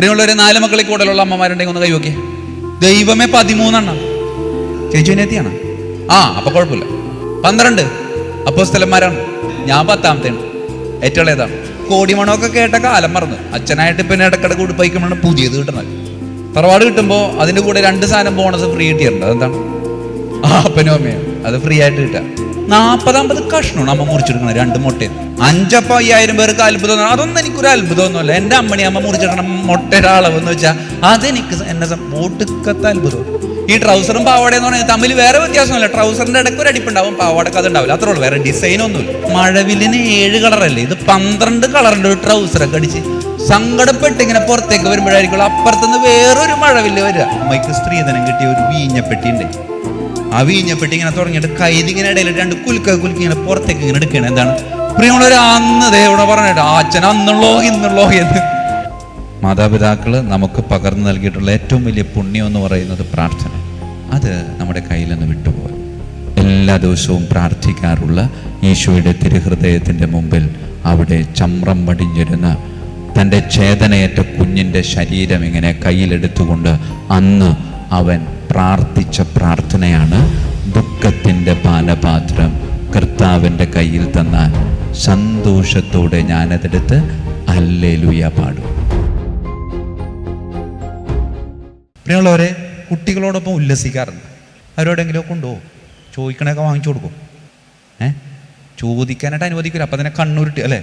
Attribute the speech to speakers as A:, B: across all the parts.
A: പ്രിയമുള്ളവരെ, 4 മക്കളിൽ കൂടുതലുള്ള അമ്മമാരുണ്ടെങ്കിൽ ഒന്ന് കൈവയ്ക്കേ. ദൈവമേ, 13 ചേച്ചിനെത്തിയാണ്. അപ്പൊ കുഴപ്പമില്ല. 12 അപ്പോസ്തലന്മാരാണ്. ഞാൻ 10ാമത്തെയാണ്. ഏറ്റവും ഏതാണ്? കോടിമണമൊക്കെ കേട്ട കാലം മറന്ന് അച്ഛനായിട്ട് പിന്നെ ഇടക്കിടക്ക് ഉടുപ്പയിക്കുമ്പോഴാണ് പുതിയത് കിട്ടുന്നത്. തറവാട് കിട്ടുമ്പോൾ അതിൻ്റെ കൂടെ 2 സാധനം ബോണസ് ഫ്രീ കിട്ടിയിട്ടുണ്ട്. അതെന്താണ്? അപ്പനും അമ്മയും അത് ഫ്രീ ആയിട്ട് കിട്ടുക. 40-50 കഷ്ണമാണ് അമ്മ മുറിച്ചെടുക്കണം. 2 മുട്ടയും 5,000 പേർക്ക് അത്ഭുതം. അതൊന്നും എനിക്കൊരു അത്ഭുതമൊന്നുമല്ല. എൻ്റെ അമ്മണി അമ്മ മുറിച്ചെടുക്കണം മുട്ടയുടെ അളവെന്ന് വെച്ചാൽ അതെനിക്ക് എന്നെ ഒടുക്കത്തെ അത്ഭുതം. ഈ ട്രൗസറും പാവാടയെന്ന് പറഞ്ഞാൽ തമ്മിൽ വേറെ വ്യത്യാസമല്ല. ട്രൗസറിന്റെ ഇടയ്ക്ക് ഒരു അടിപ്പുണ്ടാവും, പാവാടക്ക് അത് ഉണ്ടാവില്ല. അത്രേ ഉള്ളൂ, വേറെ ഡിസൈനൊന്നുമില്ല. മഴവില്ലിന് 7 കളറല്ലേ, ഇത് 12 കളറിന്റെ ഒരു ട്രൗസറൊക്കെ അടിച്ച് സങ്കടപ്പെട്ട് ഇങ്ങനെ പുറത്തേക്ക് വരുമ്പോഴായിരിക്കും അപ്പുറത്തുനിന്ന് വേറൊരു മഴവില്ല് വരിക. അമ്മയ്ക്ക് സ്ത്രീധനം കിട്ടിയ ഒരു വീഞ്ഞപ്പെട്ടി ഉണ്ട്. ആ വീഞ്ഞപ്പെട്ടി ഇങ്ങനെ തുടങ്ങിയിട്ട് കൈതിങ്ങനെ ഇടയിലിട്ട് 2 കുലുക്കി ഇങ്ങനെ പുറത്തേക്ക് ഇങ്ങനെ എടുക്കണം. എന്താണ്? പ്രിയമുള്ളവരെ, അന്ന് ദേവണ പറഞ്ഞിട്ട് അച്ഛൻ അന്നുള്ളോ ഇന്നുള്ളോ എന്ന്. മാതാപിതാക്കൾ നമുക്ക് പകർന്നു നൽകിയിട്ടുള്ള ഏറ്റവും വലിയ പുണ്യം എന്ന് പറയുന്നത് പ്രാർത്ഥന. അത് നമ്മുടെ കയ്യിൽ നിന്ന് വിട്ടുപോകും. എല്ലാ ദിവസവും പ്രാർത്ഥിക്കാറുള്ള ഈശോയുടെ തിരുഹൃദയത്തിൻ്റെ മുമ്പിൽ അവിടെ ചമ്രം പടിഞ്ഞിരുന്ന തൻ്റെ ചേതനയേറ്റ കുഞ്ഞിൻ്റെ ശരീരം ഇങ്ങനെ കയ്യിലെടുത്തുകൊണ്ട് അന്ന് അവൻ പ്രാർത്ഥിച്ച പ്രാർത്ഥനയാണ്, ദുഃഖത്തിൻ്റെ പാനപാത്രം കർത്താവിൻ്റെ കയ്യിൽ തന്നാൽ സന്തോഷത്തോടെ ഞാനതെടുത്ത് ഹല്ലേലൂയ പാടും. പ്രിയമുള്ളവരെ, കുട്ടികളോടൊപ്പം ഉല്ലസിക്കാറുണ്ട്. അവരോടെങ്കിലും കൊണ്ടുപോകും, ചോദിക്കണൊക്കെ വാങ്ങിച്ചു കൊടുക്കും. ചോദിക്കാനായിട്ട് അനുവദിക്കില്ല, അപ്പം തന്നെ കണ്ണുരുട്ടി അല്ലേ.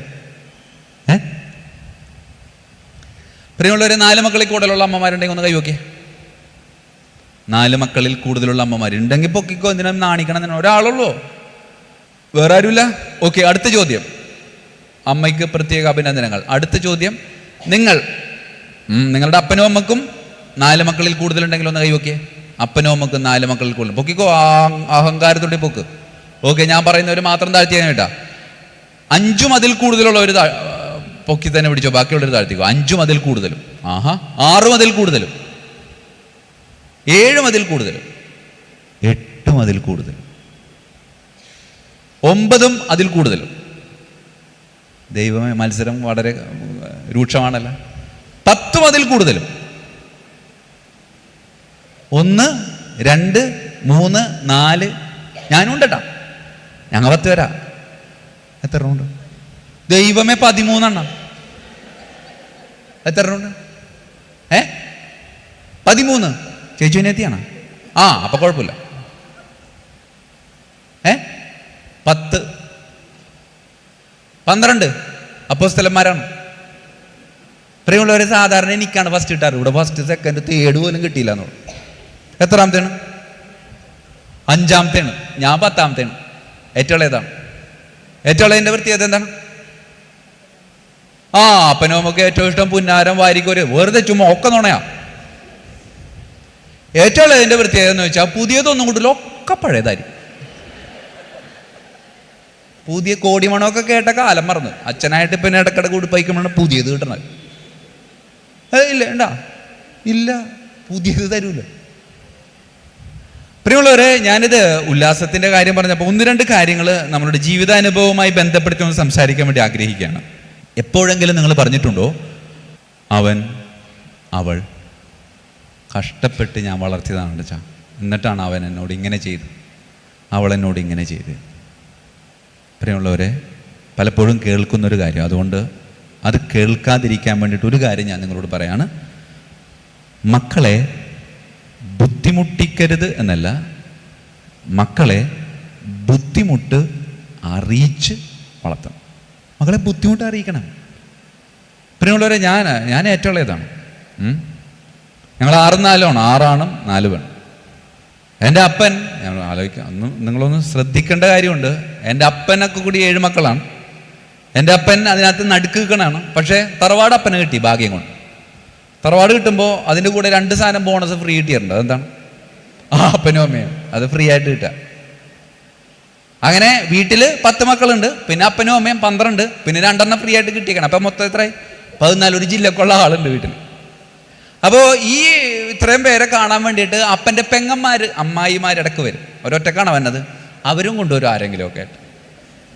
A: പ്രിയമുള്ളവരെ, 4 മക്കളിൽ കൂടുതലുള്ള അമ്മമാരുണ്ടെങ്കിൽ ഒന്ന് കൈവയ്ക്കേ. 4 മക്കളിൽ കൂടുതലുള്ള അമ്മമാരുണ്ടെങ്കിൽ പൊക്കിക്കോ. എന്തിനാ നാണിക്കണം? തന്നെ ഒരാളുള്ളൂ, വേറെ ആരുമില്ല. ഓക്കെ, അടുത്ത ചോദ്യം. അമ്മയ്ക്ക് പ്രത്യേക അഭിനന്ദനങ്ങൾ. അടുത്ത ചോദ്യം, നിങ്ങളുടെ അപ്പനും അമ്മക്കും 4 മക്കളിൽ കൂടുതലുണ്ടെങ്കിൽ ഒന്ന് കൈവയ്ക്കേ. അപ്പനും അമ്മക്കും 4 മക്കളിൽ കൂടുതൽ പൊക്കിക്കോ. അഹങ്കാരത്തോടെ പൊക്ക്. ഓക്കെ, ഞാൻ പറയുന്നവർ മാത്രം താഴ്ത്തിയാൽ കേട്ടാ. 5 അതിൽ കൂടുതലുള്ളവർ പൊക്കി തന്നെ പിടിച്ചോ, ബാക്കിയുള്ളവർ താഴ്ത്തിക്കോ. 5 അതിൽ കൂടുതലും, 6 അതിൽ കൂടുതലും, 7 അതിൽ കൂടുതലും, 8 അതിൽ കൂടുതലും, 9 അതിൽ കൂടുതലും. ദൈവമേ, മത്സരം വളരെ രൂക്ഷമാണല്ലോ. 10 അതിൽ കൂടുതലും. 1, 2, 3, 4. ഞാനും ഉണ്ടട്ടാ, ഞങ്ങൾ 10 പേരാ. എത്ര ഉണ്ട്? ദൈവമേ, 13. എത്ര ഉണ്ട്? 13. ചേച്ചിനെത്തിയാണ്. അപ്പൊ കുഴപ്പമില്ല. 10, 12 അപ്പോസ്തലന്മാരാണ്. പ്രിയമുള്ളവരെ, സാധാരണ എനിക്കാണ് ഫസ്റ്റ് കിട്ടാറ്. ഇവിടെ ഫസ്റ്റ്, സെക്കൻഡ്, തേർഡ് പോലും കിട്ടിയില്ല എന്നുള്ളു. എത്രാമത്തെയാണ്? 5ാമത്തെയാണ്. ഞാൻ 10ാമത്തെയാണ്. ഏറ്റവും ഏതാണ്? ഏറ്റവും എൻ്റെ പ്രത്യേകത എന്താണ്? അപ്പനും നമുക്ക് ഏറ്റവും ഇഷ്ടം പുന്നാരം, വാരിക്കോര്, വെറുതെ ചുമ്മാ ഒക്കെ നുണയാ. ഏറ്റവും ഇതിൻ്റെ പ്രത്യേകത എന്ന് വെച്ചാൽ പുതിയതൊന്നും കൂട്ടില്ല, ഒക്കെ പഴയതായിരിക്കും. പുതിയ കോടിമണമൊക്കെ കേട്ട കാലം മറന്ന് അച്ഛനായിട്ട് പിന്നെ ഇടക്കിടക്ക് ഉടുപ്പയിക്കുമ്പോഴാണ് പുതിയത് കിട്ടണത്. ഇല്ല, ഉണ്ടാ ഇല്ല, പുതിയത് തരൂല. പ്രിയമുള്ളവരെ, ഞാനിത് ഉല്ലാസത്തിൻ്റെ കാര്യം പറഞ്ഞപ്പോൾ 1-2 കാര്യങ്ങൾ നമ്മളുടെ ജീവിതാനുഭവവുമായി ബന്ധപ്പെടുത്തി ഒന്ന് സംസാരിക്കാൻ വേണ്ടി ആഗ്രഹിക്കുകയാണ്. എപ്പോഴെങ്കിലും നിങ്ങൾ പറഞ്ഞിട്ടുണ്ടോ, അവൾ കഷ്ടപ്പെട്ട് ഞാൻ വളർത്തിയതാണ് വെച്ചാൽ, എന്നിട്ടാണ് അവൻ എന്നോട് ഇങ്ങനെ ചെയ്ത്, അവൾ എന്നോട് ഇങ്ങനെ ചെയ്ത്? പ്രിയമുള്ളവരെ, പലപ്പോഴും കേൾക്കുന്നൊരു കാര്യം, അതുകൊണ്ട് അത് കേൾക്കാതിരിക്കാൻ വേണ്ടിയിട്ട് ഒരു കാര്യം ഞാൻ നിങ്ങളോട് പറയാണ്. മക്കളെ ബുദ്ധിമുട്ടിക്കരുത് എന്നല്ല, മക്കളെ ബുദ്ധിമുട്ട് അറിയിച്ച് വളർത്തണം. മക്കളെ ബുദ്ധിമുട്ട് അറിയിക്കണം. പ്രിയമുള്ളവരെ, ഞാൻ ഏറ്റവും ഇതാണ്. ഞങ്ങൾ 6-4 ആണ്, 6 ആണും 4 പെണ്ണും. എൻ്റെ അപ്പൻ, ഞങ്ങൾ ആലോചിക്കാം, നിങ്ങളൊന്ന് ശ്രദ്ധിക്കേണ്ട കാര്യമുണ്ട്. എൻ്റെ അപ്പനൊക്കെ കൂടി 7 മക്കളാണ്. എൻ്റെ അപ്പൻ അതിനകത്ത് നടുക്ക് നിൽക്കണതാണ്. പക്ഷേ തറവാട് അപ്പന് കിട്ടി, ഭാഗ്യം കൊണ്ട്. തറവാട് കിട്ടുമ്പോൾ അതിൻ്റെ കൂടെ 2 സാധനം ബോണസ് ഫ്രീ കിട്ടിയിട്ടുണ്ട്. അതെന്താണ്? അപ്പനും അമ്മയും അത് ഫ്രീ ആയിട്ട് കിട്ടുക. അങ്ങനെ വീട്ടിൽ 10 മക്കളുണ്ട്, പിന്നെ അപ്പനും അമ്മയും 12, പിന്നെ 2 ഫ്രീ ആയിട്ട് കിട്ടിയേക്കണം. അപ്പം മൊത്തം എത്രയായി? 14. ഒരു ജില്ലക്കുള്ള ആളുണ്ട് വീട്ടിൽ. അപ്പോൾ ഈ ഇത്രയും പേരെ കാണാൻ വേണ്ടിയിട്ട് അപ്പൻ്റെ അമ്മായിമാരിടക്ക് വരും. ഒരൊറ്റക്കാണ് വന്നത്. അവരും കൊണ്ടുവരും ആരെങ്കിലും ഒക്കെ ആയിട്ട്.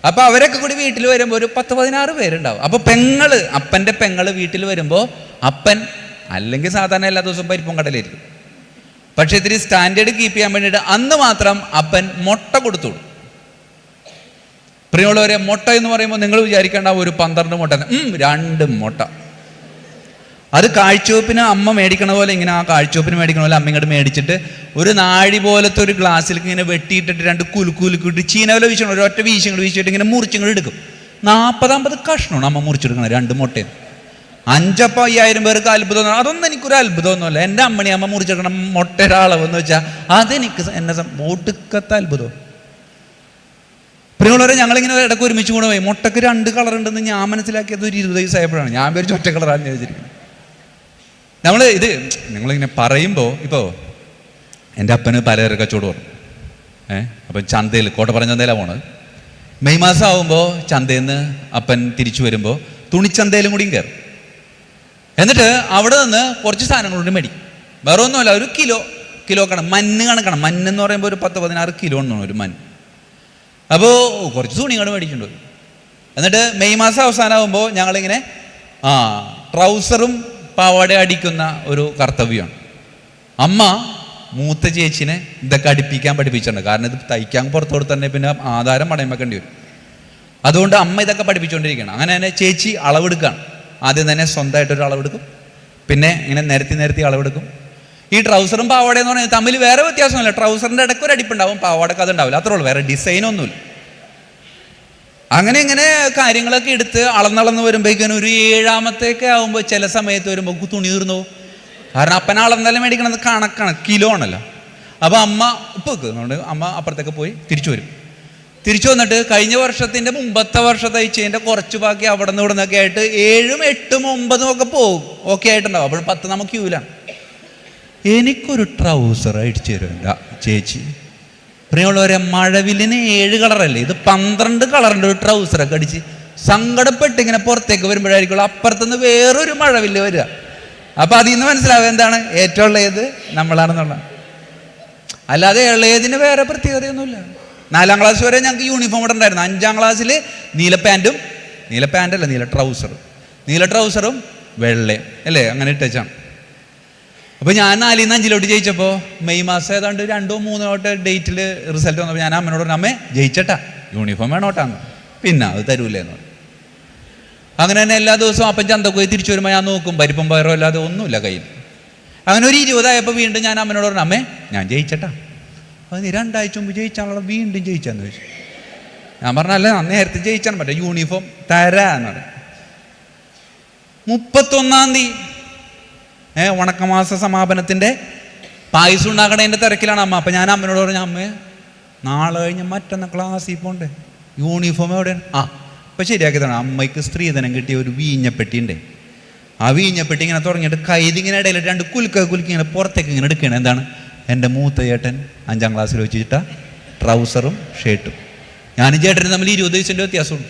A: അപ്പോൾ അവരൊക്കെ കൂടി വീട്ടിൽ വരുമ്പോൾ ഒരു 10-16 പേരുണ്ടാവും. അപ്പോൾ അപ്പൻ്റെ പെങ്ങള് വീട്ടിൽ വരുമ്പോൾ അപ്പൻ അല്ലെങ്കിൽ സാധാരണ എല്ലാ ദിവസവും പരിപ്പും കടലായിരിക്കും. പക്ഷെ ഇത്തിരി സ്റ്റാൻഡേർഡ് കീപ്പ് ചെയ്യാൻ വേണ്ടിയിട്ട് അന്ന് മാത്രം അപ്പൻ മുട്ട കൊടുത്തു. പ്രിയമുള്ളവരെ, മുട്ട എന്ന് പറയുമ്പോൾ നിങ്ങൾ വിചാരിക്കേണ്ട ഒരു 12 മുട്ട, 2 മുട്ട. അത് കാഴ്ചവെപ്പിന് അമ്മ മേടിക്കണ പോലെ, ഇങ്ങനെ ആ കാഴ്ചവെപ്പിന് മേടിക്കണ പോലെ അമ്മ ഇങ്ങോട്ട് മേടിച്ചിട്ട് ഒരു നാഴി പോലത്തെ ഒരു ഗ്ലാസ്സിലേക്ക് ഇങ്ങനെ വെട്ടിയിട്ടിട്ട് 2 കുലുക്കിട്ട് ചീനവല വീശണം, ഒരു ഒറ്റ വീശിങ്ങോട്ട് വീശിയിട്ട് ഇങ്ങനെ മുറിച്ചിങ്ങോട്ട് എടുക്കും. 40-50 കഷ്ണമാണ് അമ്മ മുറിച്ചെടുക്കണം 2 മുട്ടയിൽ. 5,000 പേർക്ക് അത്ഭുതം. അതൊന്നും എനിക്കൊരു അത്ഭുതമൊന്നുമല്ല. എൻ്റെ അമ്മണി അമ്മ മുറിച്ചെടുക്കണം മുട്ടയുടെ അളവെന്ന് വെച്ചാൽ അതെനിക്ക് എന്നെ ഒടുക്കത്തെ അത്ഭുതം. പ്രിയമുള്ളവരെ, ഞങ്ങളിങ്ങനെ ഇടയ്ക്ക് ഒരുമിച്ച് കൂടെ പോയി. മുട്ടക്ക് 2 കളർ ഉണ്ടെന്ന് ഞാൻ മനസ്സിലാക്കിയത് ഒരു 20 വയസ്സായപ്പോഴാണ്. ഞാൻ വിചാരിച്ചു ഒറ്റ കളറാണ് വിചാരിച്ചിരിക്കുന്നത്. നിങ്ങളിങ്ങനെ പറയുമ്പോൾ, ഇപ്പോൾ എൻ്റെ അപ്പന് പലചരക്ക് കച്ചവടം പറഞ്ഞു. അപ്പം ചന്തയിൽ, കോട്ടപ്പുറം ചന്തയിലാണ് പോണത്. മെയ് മാസം ആകുമ്പോൾ ചന്തയിൽ നിന്ന് അപ്പൻ തിരിച്ചു വരുമ്പോൾ തുണിച്ചന്തയിലും കൂടിയും കയറും. എന്നിട്ട് അവിടെ നിന്ന് കുറച്ച് സാധനങ്ങൾ കൊണ്ട് മേടിക്കും. വേറെ ഒന്നുമല്ല, ഒരു കിലോ മഞ്ഞ് കണക്കണം. മഞ്ഞെന്ന് പറയുമ്പോൾ ഒരു 10-16 കിലോ ഉണ്ടെന്ന് ഒരു മഞ്ഞ്. അപ്പോൾ കുറച്ച് തുണികൾ മേടിച്ചിട്ടുണ്ട്. എന്നിട്ട് മെയ് മാസം അവസാനമാകുമ്പോൾ ഞങ്ങളിങ്ങനെ ട്രൗസറും പാവാട അടിക്കുന്ന ഒരു കർത്തവ്യമാണ്. അമ്മ മൂത്ത ചേച്ചിനെ ഇതൊക്കെ പഠിപ്പിച്ചിട്ടുണ്ട്. കാരണം ഇത് തയ്ക്കാൻ പുറത്തോട് തന്നെ പിന്നെ ആധാരം പണയം വെക്കേണ്ടി വരും. അതുകൊണ്ട് അമ്മ ഇതൊക്കെ പഠിപ്പിച്ചുകൊണ്ടിരിക്കുകയാണ്. അങ്ങനെ തന്നെ ചേച്ചി അളവെടുക്കുകയാണ്. ആദ്യം തന്നെ സ്വന്തമായിട്ടൊരു അളവെടുക്കും, പിന്നെ ഇങ്ങനെ നിരത്തി അളവെടുക്കും. ഈ ട്രൗസറും പാവാടയെന്ന് പറഞ്ഞാൽ തമ്മിൽ വേറെ വ്യത്യാസമൊന്നുമില്ല. ട്രൗസറിൻ്റെ ഇടയ്ക്ക് ഒരു അടിപ്പുണ്ടാവും, പാവാടക്ക് അതുണ്ടാവില്ല, അത്രേ ഉള്ളൂ. വേറെ ഡിസൈനൊന്നുമില്ല. അങ്ങനെ കാര്യങ്ങളൊക്കെ എടുത്ത് അളന്നളന്ന് വരുമ്പോഴേക്കും ഒരു 7ാമത്തേക്ക് ആകുമ്പോൾ ചില സമയത്ത് വരുമ്പോൾ തുണി തീർന്നു. കാരണം അപ്പന അളന്നെല്ലാം മേടിക്കണത് കണക്കാണ്, കിലോ ആണല്ലോ. അപ്പോൾ അമ്മ അതുകൊണ്ട് അമ്മ അപ്പുറത്തേക്ക് പോയി തിരിച്ചു വരും. തിരിച്ചു വന്നിട്ട് കഴിഞ്ഞ വർഷത്തിൻ്റെ മുമ്പത്തെ വർഷം തയ്ച്ചതിൻ്റെ കുറച്ച് ബാക്കി അവിടെ നിന്ന് ഇവിടെ നിന്നൊക്കെ ആയിട്ട് 7, 8, 9 ഒക്കെ പോകും. ഓക്കെ ആയിട്ടുണ്ടാവും. അപ്പോൾ 10 നമുക്ക് ക്യൂലാണ്. എനിക്കൊരു ട്രൗസർ അടിച്ചു തരുമല്ല ചേച്ചി. പ്രിയമുള്ളവരെ, മഴവില്ലിന് 7 കളറല്ലേ, ഇത് 12 കളറിൻ്റെ ഒരു ട്രൗസറൊക്കെ അടിച്ച് സങ്കടപ്പെട്ട് ഇങ്ങനെ പുറത്തേക്ക് വരുമ്പോഴായിരിക്കും അപ്പുറത്തുനിന്ന് വേറൊരു മഴവില്ല് വരിക. അപ്പം അതിൽ നിന്ന് മനസ്സിലാവുക എന്താണ് ഏറ്റവും ഇളയത് നമ്മളാണെന്നുള്ള. അല്ലാതെ ഇളയതിന് വേറെ പ്രത്യേകതയൊന്നുമില്ല. 4ാം ക്ലാസ് വരെ ഞങ്ങൾക്ക് യൂണിഫോം ഇവിടെ ഉണ്ടായിരുന്നു. 5ാം ക്ലാസ്സിൽ നീല ട്രൗസറും വെള്ളയും അല്ലേ, അങ്ങനെ ഇട്ടാണ്. അപ്പോൾ ഞാൻ 4ൽ നിന്ന് 5ലോട്ട് ജയിച്ചപ്പോൾ മെയ് മാസം ഏതാണ്ട് 2 or 3 ഡേറ്റിൽ റിസൾട്ട് വന്നപ്പോൾ ഞാൻ അമ്മനോട് പറഞ്ഞു, അമ്മേ ജയിച്ചട്ടാ, യൂണിഫോം വേണോട്ടാന്ന്. പിന്നെ അത് തരൂലേന്ന് പറഞ്ഞു. അങ്ങനെ തന്നെ എല്ലാ ദിവസവും അപ്പൻ ചന്തക്ക് പോയി തിരിച്ചു വരുമ്പോൾ ഞാൻ നോക്കും, പരിപ്പും പയറോ അല്ലാതെ ഒന്നുമില്ല കയ്യിൽ. അങ്ങനെ ഒരു 20 ആയപ്പോൾ വീണ്ടും ഞാൻ അമ്മനോട് പറഞ്ഞു, അമ്മേ ഞാൻ ജയിച്ചട്ടാ. അത് 2 ആഴ്ച മുമ്പ് ജയിച്ചാണല്ലോ, വീണ്ടും ജയിച്ചാന്ന് ചോദിച്ചു. ഞാൻ പറഞ്ഞല്ല, നേരത്തെ ജയിച്ചാൽ പറ്റേ, യൂണിഫോം തരാന്ന് പറഞ്ഞു. 31-ാം തീയതി ഉണക്കമാസ സമാപനത്തിൻ്റെ പായസം ഉണ്ടാക്കണതിൻ്റെ തിരക്കിലാണ് അമ്മ. അപ്പം ഞാൻ അമ്മനോട് പറഞ്ഞു, അമ്മേ നാളെ കഴിഞ്ഞ് മറ്റൊന്ന് ക്ലാസ്സിൽ പോണ്ടേ, യൂണിഫോം എവിടെയാണ്? അപ്പം ശരിയാക്കി തരണം. അമ്മയ്ക്ക് സ്ത്രീധനം കിട്ടിയ ഒരു വീഞ്ഞപ്പെട്ടി ഉണ്ട്. ആ വീഞ്ഞപ്പെട്ടി ഇങ്ങനെ തുടങ്ങിയിട്ട് കൈതിങ്ങനെ ഇടയിൽ 2 കുലുക്കി ഇങ്ങനെ പുറത്തേക്ക് ഇങ്ങനെ എടുക്കുകയാണ്. എന്താണ്? എൻ്റെ മൂത്ത ചേട്ടൻ 5ാം ക്ലാസ്സിൽ വെച്ചിട്ട ട്രൗസറും ഷർട്ടും. ഞാനും ചേട്ടനും തമ്മിൽ 20 വയസ്സിൻ്റെ വ്യത്യാസമുണ്ട്.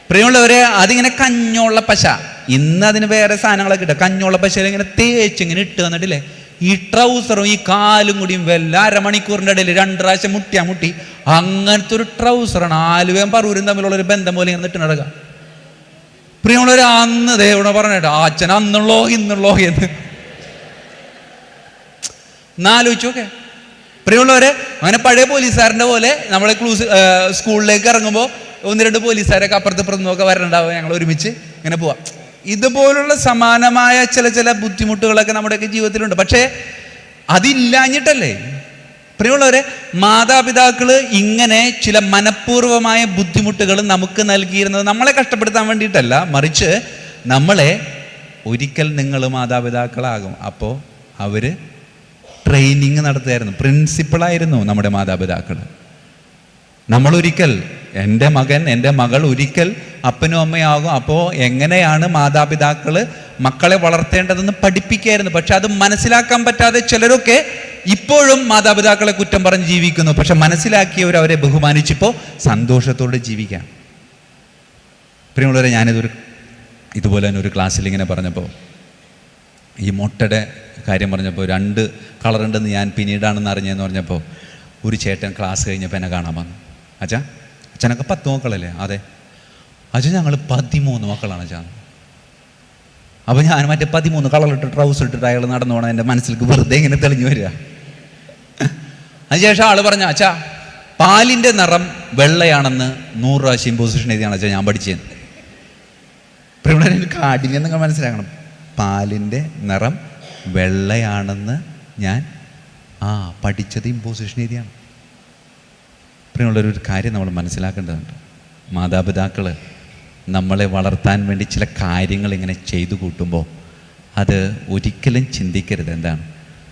A: പ്രിയമുള്ളവരെ, അതിങ്ങനെ കഞ്ഞോള്ള പശ, ഇന്ന് അതിന് വേറെ സാധനങ്ങളൊക്കെ ഇട്ട കഞ്ഞോള്ള പശയിൽ ഇങ്ങനെ തേച്ചിങ്ങനെ ഇട്ട് വന്നിട്ടില്ലേ, ഈ ട്രൗസറും ഈ കാലും കൂടിയും വല്ല അരമണിക്കൂറിൻ്റെ ഇടയിൽ 2 പ്രാവശ്യം മുട്ടി അങ്ങനത്തെ ഒരു ട്രൗസറാണ്. ആലുവയും പറൂരും തമ്മിലുള്ളൊരു ബന്ധം പോലെ ഇങ്ങനെ ഇട്ട് നടക്കുക. പ്രിയമുള്ളവർ, അന്ന് ദേവണ പറഞ്ഞിട്ട് അച്ഛൻ അന്നുള്ളോ ഇന്നുള്ളോ എന്ന് ആലോചിച്ചോക്കെ. പ്രിയമുള്ളവരെ, അങ്ങനെ പഴയ പോലീസുകാരൻ്റെ പോലെ നമ്മളെ സ്കൂളിലേക്ക് ഇറങ്ങുമ്പോൾ 1-2 പോലീസുകാരൊക്കെ അപ്പുറത്തിപ്പുറത്തുനിന്നൊക്കെ വരണുണ്ടാവുക. ഞങ്ങൾ ഒരുമിച്ച് ഇങ്ങനെ പോവാം. ഇതുപോലുള്ള സമാനമായ ചില ബുദ്ധിമുട്ടുകളൊക്കെ നമ്മുടെയൊക്കെ ജീവിതത്തിലുണ്ട്. പക്ഷേ അതില്ലാഞ്ഞിട്ടല്ലേ പ്രിയമുള്ളവരെ, മാതാപിതാക്കൾ ഇങ്ങനെ ചില മനഃപൂർവമായ ബുദ്ധിമുട്ടുകൾ നമുക്ക് നൽകിയിരുന്നത് നമ്മളെ കഷ്ടപ്പെടുത്താൻ വേണ്ടിയിട്ടല്ല, മറിച്ച് നമ്മളെ ഒരിക്കൽ നിങ്ങൾ മാതാപിതാക്കളാകും, അപ്പോൾ അവർ ട്രെയിനിങ് നടത്തുമായിരുന്നു. പ്രിൻസിപ്പളായിരുന്നു നമ്മുടെ മാതാപിതാക്കൾ. നമ്മളൊരിക്കൽ, എൻ്റെ മകൻ എൻ്റെ മകൾ ഒരിക്കൽ അപ്പനും അമ്മയാകും. അപ്പോൾ എങ്ങനെയാണ് മാതാപിതാക്കൾ മക്കളെ വളർത്തേണ്ടതെന്ന് പഠിപ്പിക്കുകയായിരുന്നു. പക്ഷെ അത് മനസ്സിലാക്കാൻ പറ്റാതെ ചിലരൊക്കെ ഇപ്പോഴും മാതാപിതാക്കളെ കുറ്റം പറഞ്ഞ് ജീവിക്കുന്നു. പക്ഷെ മനസ്സിലാക്കിയവർ അവരെ ബഹുമാനിച്ചപ്പോൾ സന്തോഷത്തോടെ ജീവിക്കാം. പ്രിയമുള്ളവരെ, ഇതുപോലെ തന്നെ ഒരു ക്ലാസ്സിൽ ഇങ്ങനെ പറഞ്ഞപ്പോൾ, ഈ മുട്ടയുടെ കാര്യം പറഞ്ഞപ്പോൾ 2 കളറുണ്ടെന്ന് ഞാൻ പിന്നീടാണെന്ന് അറിഞ്ഞതെന്ന് പറഞ്ഞപ്പോൾ ഒരു ചേട്ടൻ ക്ലാസ് കഴിഞ്ഞപ്പോൾ എന്നെ കാണാൻ വന്നു. അച്ഛനൊക്കെ 10 മക്കളല്ലേ? അതെ. അച്ഛൻ ഞങ്ങൾ 13 മക്കളാണ്. അച്ഛാ അപ്പോൾ ഞാൻ മറ്റേ 13 കളറിട്ട് ട്രൗസർ ഇട്ടിട്ട് അയാൾ നടന്നു പോകണം എൻ്റെ മനസ്സിലേക്ക് വെറുതെ ഇങ്ങനെ തെളിഞ്ഞു വരിക. അതിനുശേഷം ആൾ പറഞ്ഞ അച്ഛാ പാലിൻ്റെ നിറം വെള്ളയാണെന്ന് 100 പ്രാവശ്യം ഇമ്പോസിഷൻ എഴുതിയാണ് അച്ഛാ ഞാൻ പഠിച്ചത്. ഇവിടെ കാഠിന്യം നിങ്ങൾ മനസ്സിലാക്കണം. പാലിൻ്റെ നിറം വെള്ളയാണെന്ന് ഞാൻ പഠിച്ചത് ഇമ്പോസിഷൻ എഴുതിയാണ്. ഇത്രയുള്ളൊരു കാര്യം നമ്മൾ മനസ്സിലാക്കേണ്ടതുണ്ട്. മാതാപിതാക്കൾ നമ്മളെ വളർത്താൻ വേണ്ടി ചില കാര്യങ്ങൾ ഇങ്ങനെ ചെയ്തു കൂട്ടുമ്പോൾ അത് ഒരിക്കലും ചിന്തിക്കരുത്. എന്താണ്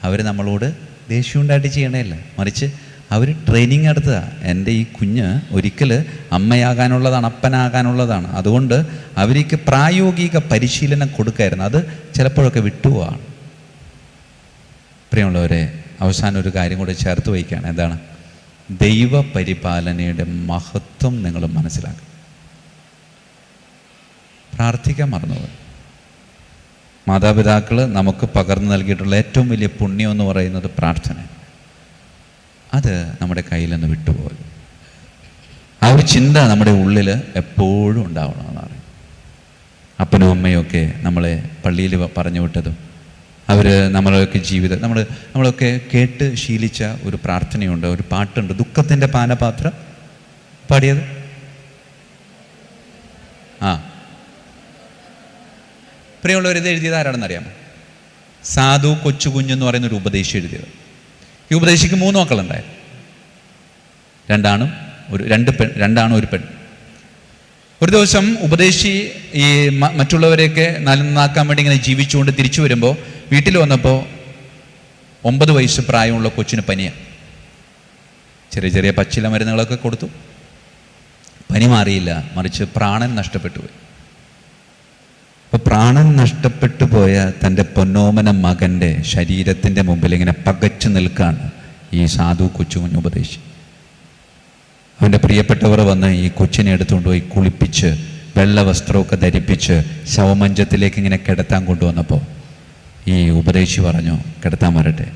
A: അവർ നമ്മളോട് ദേഷ്യം ഉണ്ടായിട്ട് ചെയ്യണമല്ല, മറിച്ച് അവർ ട്രെയിനിങ് എടുത്തതാണ്. എൻ്റെ ഈ കുഞ്ഞ് ഒരിക്കൽ അമ്മയാകാനുള്ളതാണ്, അപ്പനാകാനുള്ളതാണ്. അതുകൊണ്ട് അവർക്ക് പ്രായോഗിക പരിശീലനം കൊടുക്കായിരുന്നു. അത് ചിലപ്പോഴൊക്കെ വിട്ടുപോവാണ്. പ്രിയമുള്ളവരെ, അവസാനം ഒരു കാര്യം കൂടെ ചേർത്ത് വയ്ക്കുകയാണ്. എന്താണ്? ദൈവപരിപാലനയുടെ മഹത്വം നിങ്ങൾ മനസ്സിലാക്കുക. പ്രാർത്ഥിക്കാൻ മറന്നുപോയി. മാതാപിതാക്കൾ നമുക്ക് പകർന്നു നൽകിയിട്ടുള്ള ഏറ്റവും വലിയ പുണ്യം എന്ന് പറയുന്നത് പ്രാർത്ഥന. അത് നമ്മുടെ കയ്യിൽ നിന്ന് വിട്ടുപോകും. ആ ഒരു ചിന്ത നമ്മുടെ ഉള്ളിൽ എപ്പോഴും ഉണ്ടാവണമെന്നാണ്. അപ്പനും അമ്മയൊക്കെ നമ്മളെ പള്ളിയിൽ പറഞ്ഞു വിട്ടതും നമ്മളൊക്കെ ജീവിതം നമ്മളൊക്കെ കേട്ട് ശീലിച്ച ഒരു പ്രാർത്ഥനയുണ്ട്, ഒരു പാട്ടുണ്ട്, ദുഃഖത്തിൻ്റെ പാനപാത്രം പാടിയത്. പ്രിയമുള്ളവർ, ഇത് എഴുതിയത് ആരാണെന്ന് അറിയാമോ? സാധു കൊച്ചുകുഞ്ഞെന്ന് പറയുന്നൊരു ഉപദേശി എഴുതിയത്. ഈ ഉപദേശിക്ക് 3 മക്കളുണ്ടായി. 2 ആണും ഒരു പെൺ. ഒരു ദിവസം ഉപദേശി ഈ മറ്റുള്ളവരെയൊക്കെ നന്നാക്കാൻ വേണ്ടി ഇങ്ങനെ ജീവിച്ചുകൊണ്ട് തിരിച്ചു വരുമ്പോൾ വീട്ടിൽ വന്നപ്പോൾ 9 വയസ്സ് പ്രായമുള്ള കൊച്ചിന് പനിയാണ്. ചെറിയ പച്ചില മരുന്നുകളൊക്കെ കൊടുത്തു. പനി മാറിയില്ല, മറിച്ച് പ്രാണൻ നഷ്ടപ്പെട്ടു പോയി. അപ്പോൾ പ്രാണൻ നഷ്ടപ്പെട്ടു പോയ തൻ്റെ പൊന്നോമന മകൻ്റെ ശരീരത്തിൻ്റെ മുമ്പിൽ ഇങ്ങനെ പകച്ചു നിൽക്കുകയാണ് ഈ സാധു കൊച്ചുകുഞ്ഞ് ഉപദേശി. അവൻ്റെ പ്രിയപ്പെട്ടവർ വന്ന് ഈ കൊച്ചിനെ എടുത്തുകൊണ്ട് പോയി കുളിപ്പിച്ച് വെള്ള വസ്ത്രമൊക്കെ ധരിപ്പിച്ച് ശവമഞ്ചത്തിലേക്ക് ഇങ്ങനെ കിടത്താൻ കൊണ്ടുവന്നപ്പോൾ ഈ ഉപദേശി പറഞ്ഞു, കിടത്താൻ വരട്ടെ,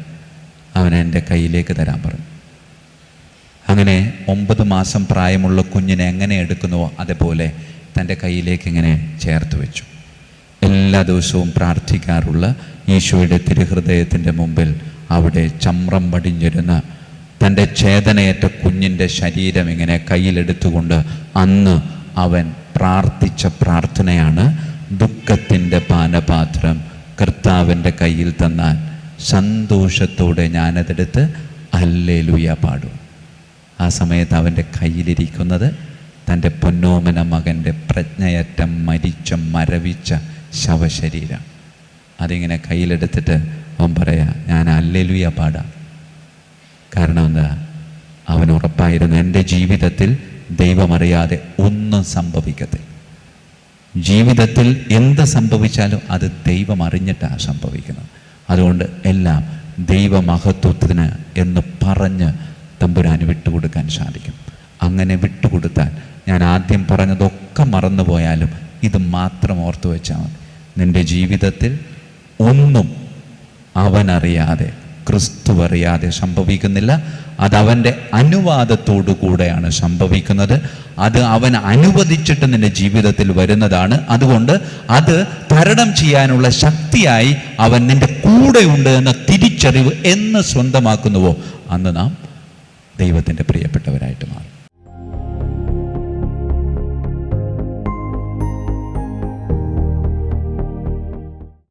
A: അവനെ എൻ്റെ കയ്യിലേക്ക് തരാൻ പറഞ്ഞു. അങ്ങനെ 9 മാസം പ്രായമുള്ള കുഞ്ഞിനെ എങ്ങനെ എടുക്കുന്നുവോ അതേപോലെ തൻ്റെ കയ്യിലേക്ക് ഇങ്ങനെ ചേർത്ത് വെച്ചു. എല്ലാ ദിവസവും പ്രാർത്ഥിക്കാറുള്ള ഈശോയുടെ തിരുഹൃദയത്തിൻ്റെ മുമ്പിൽ അവിടെ ചമ്രം പടിഞ്ഞിരുന്ന തൻ്റെ ചേതനയേറ്റ കുഞ്ഞിൻ്റെ ശരീരം ഇങ്ങനെ കയ്യിലെടുത്തുകൊണ്ട് അന്ന് അവൻ പ്രാർത്ഥിച്ച പ്രാർത്ഥനയാണ്, ദുഃഖത്തിൻ്റെ പാനപാത്രം കർത്താവിൻ്റെ കയ്യിൽ തന്നാൽ സന്തോഷത്തോടെ ഞാനതെടുത്ത് ഹല്ലേലൂയ പാടും. ആ സമയത്ത് അവൻ്റെ കയ്യിലിരിക്കുന്നത് തൻ്റെ പൊന്നോമന മകൻ്റെ പ്രജ്ഞയറ്റ മരവിച്ച ശവശരീരം. അതിങ്ങനെ കയ്യിലെടുത്തിട്ട് അവൻ പറയാ, ഞാൻ ഹല്ലേലൂയ പാടാം. കാരണം എന്താ? അവൻ ഉറപ്പായിരുന്നു, എൻ്റെ ജീവിതത്തിൽ ദൈവമറിയാതെ ഒന്നും സംഭവിക്കത്തില്ല. ജീവിതത്തിൽ എന്ത് സംഭവിച്ചാലും അത് ദൈവം അറിഞ്ഞിട്ടാണ് സംഭവിക്കുന്നത്. അതുകൊണ്ട് എല്ലാം ദൈവമഹത്വത്തിന് എന്ന് പറഞ്ഞ് തമ്പുരാന് വിട്ടുകൊടുക്കാൻ സാധിക്കും. അങ്ങനെ വിട്ടുകൊടുത്താൽ, ഞാൻ ആദ്യം പറഞ്ഞതൊക്കെ മറന്നുപോയാലും ഇത് മാത്രം ഓർത്തു വെച്ചാൽ മതി. നിൻ്റെ ജീവിതത്തിൽ ഒന്നും അവനറിയാതെ, ക്രിസ്തു അറിയാതെ സംഭവിക്കുന്നില്ല. അത് അവൻ്റെ അനുവാദത്തോടു കൂടെയാണ് സംഭവിക്കുന്നത്. അത് അവൻ അനുവദിച്ചിട്ട് നിന്റെ ജീവിതത്തിൽ വരുന്നതാണ്. അതുകൊണ്ട് അത് തരണം ചെയ്യാനുള്ള ശക്തിയായി അവൻ നിന്റെ കൂടെയുണ്ട് എന്ന തിരിച്ചറിവ് എന്ന് സ്വന്തമാക്കുന്നുവോ അന്ന് നാം ദൈവത്തിൻ്റെ പ്രിയപ്പെട്ടവരായിട്ട് മാറും.